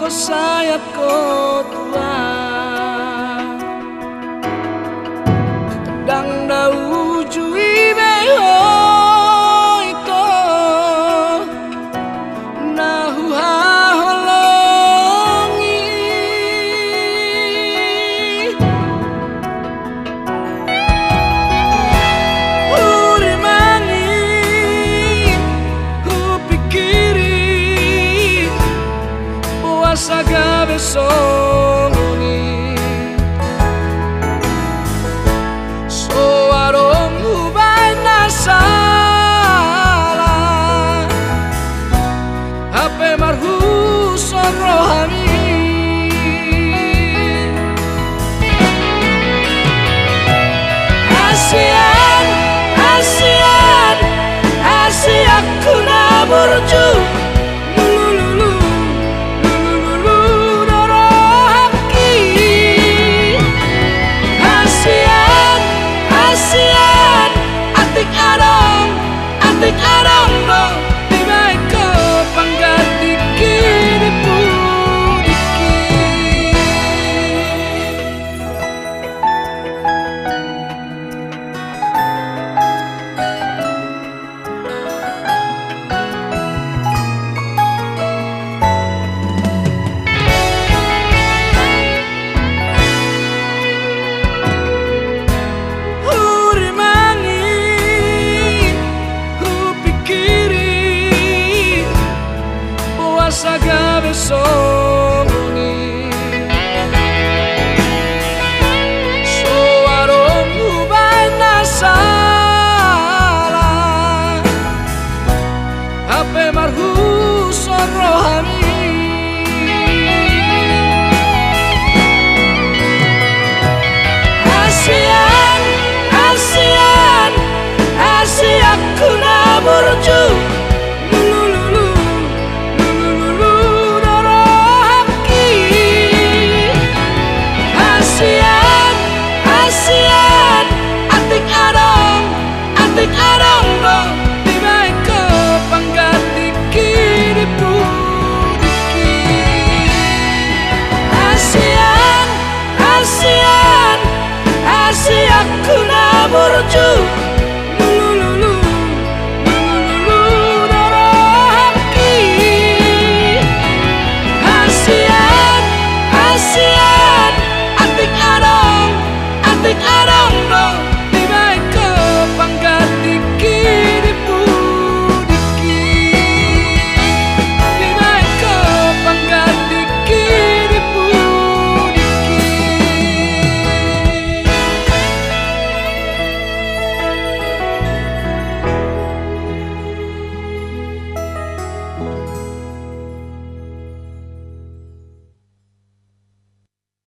saya ko tua Tendang dau jui beho ito Nahu haholongi Uri mangi Hupikiri Puasa gabe songoni Soarong hubay nasala Hape marhuson rohani Asian, Asian, Asiak kuna burju Arong dong di baiko pangkat dikit di pudiki Sa gabi so